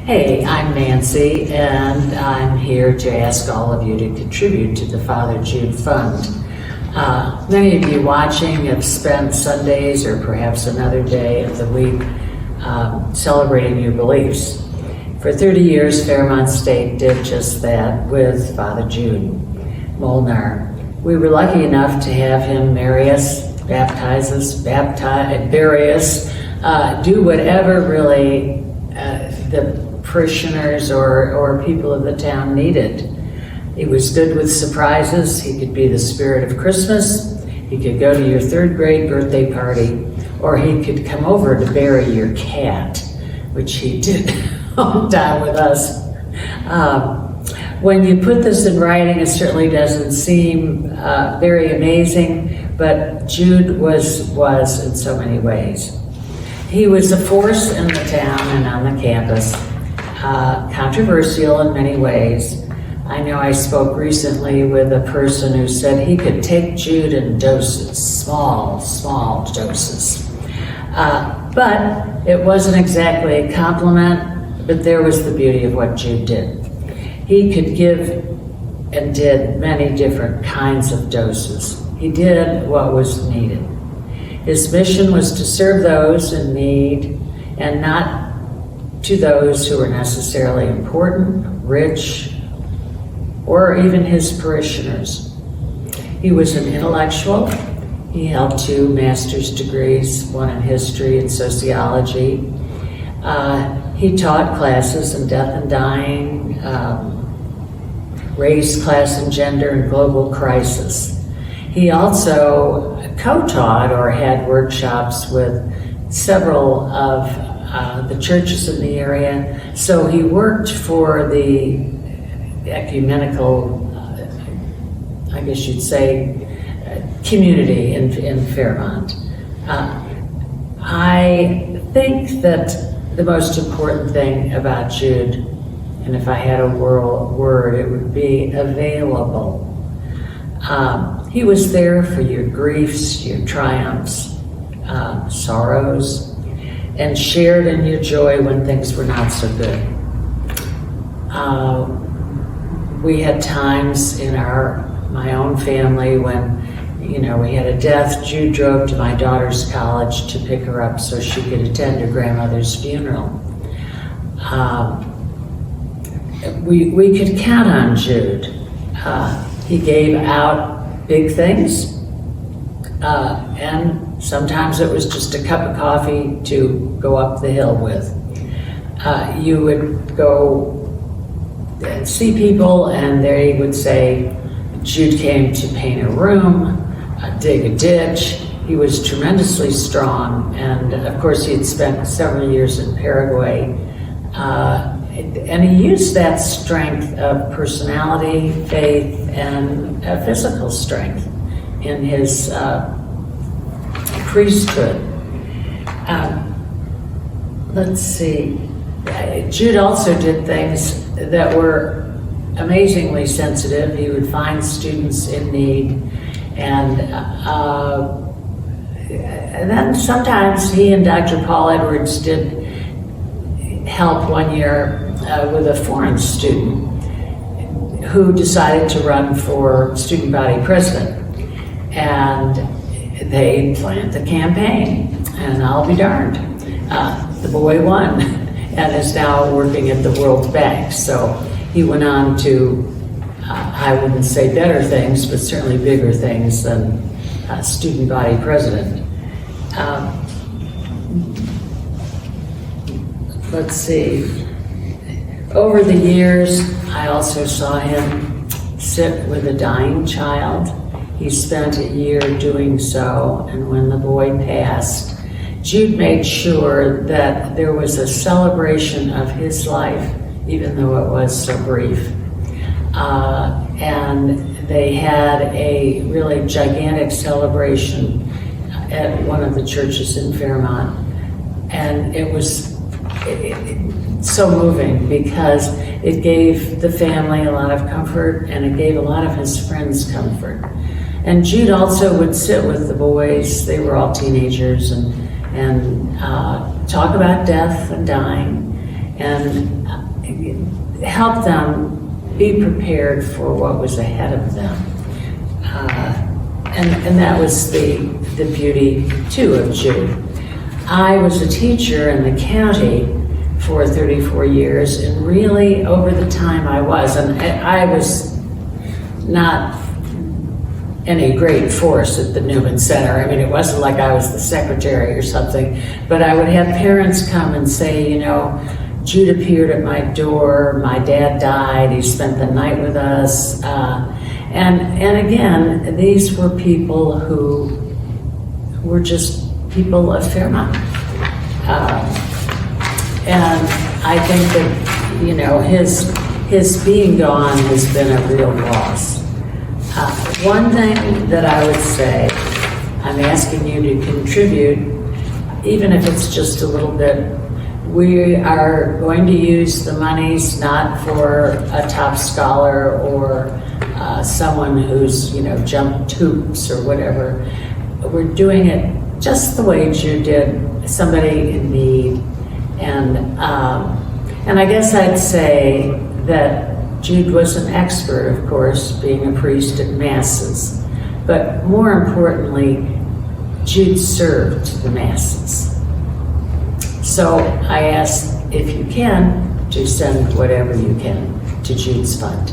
Hey, I'm Nancy, and I'm here to ask all of you to contribute to the Father Jude Fund. Many of you watching have spent Sundays or perhaps another day of the week celebrating your beliefs. For 30 years, Fairmont State did just that with Father Jude, Molnar. We were lucky enough to have him marry us, baptize us, bury us, do whatever really the parishioners or people of the town needed. He was good with surprises. He could be the spirit of Christmas. He could go to your third grade birthday party, or he could come over to bury your cat, which he did all time with us. When you put this in writing, it certainly doesn't seem very amazing, but Jude was in so many ways. He was a force in the town and on the campus, controversial in many ways. I know I spoke recently with a person who said he could take Jude in doses, small doses. But it wasn't exactly a compliment, but there was the beauty of what Jude did. He could give and did many different kinds of doses. He did what was needed. His mission was to serve those in need and not to those who were necessarily important, rich, or even his parishioners. He was an intellectual. He held 2 master's degrees, one in history and sociology. He taught classes in death and dying, race, class, and gender, and global crisis. He also co-taught or had workshops with several of the churches in the area. So he worked for the ecumenical, I guess you'd say, community in Fairmont. I think that the most important thing about Jude, and if I had a word, it would be available. He was there for your griefs, your triumphs, sorrows, and shared in your joy when things were not so good. We had times in my own family when, we had a death. Jude drove to my daughter's college to pick her up so she could attend her grandmother's funeral. We could count on Jude. He gave out big things, and sometimes it was just a cup of coffee to go up the hill with. You would go and see people, and they would say, Jude came to paint a room, dig a ditch. He was tremendously strong, and of course he had spent several years in Paraguay. And he used that strength of personality, faith, and physical strength in his priesthood. Let's see. Jude also did things that were amazingly sensitive. He would find students in need, and then sometimes he and Dr. Paul Edwards did help one year with a foreign student who decided to run for student body president. And they planned the campaign, and I'll be darned. The boy won and is now working at the World Bank. So he went on to, I wouldn't say better things, but certainly bigger things than student body president. Let's see. Over the years, I also saw him sit with a dying child. He spent a year doing so, and when the boy passed, Jude made sure that there was a celebration of his life, even though it was so brief. And they had a really gigantic celebration at one of the churches in Fairmont. And it was so moving because it gave the family a lot of comfort, and it gave a lot of his friends comfort. And Jude also would sit with the boys. They were all teenagers, and talk about death and dying. and help them be prepared for what was ahead of them. And that was the beauty, too, of Jude. I was a teacher in the county for 34 years, and really over the time I was not any great force at the Newman Center. I mean, it wasn't like I was the secretary or something, but I would have parents come and say, you know, Jude appeared at my door, my dad died, he spent the night with us. And again, these were people who were just people of Fairmont. And I think that, you know, his being gone has been a real loss. One thing that I would say, I'm asking you to contribute, even if it's just a little bit. We are going to use the monies not for a top scholar or someone who's, you know, jumped hoops or whatever. We're doing it just the way Jude did, somebody in need. And I guess I'd say that Jude was an expert, of course, being a priest at masses. But more importantly, Jude served the masses. So I ask, if you can, to send whatever you can to Jude's fund.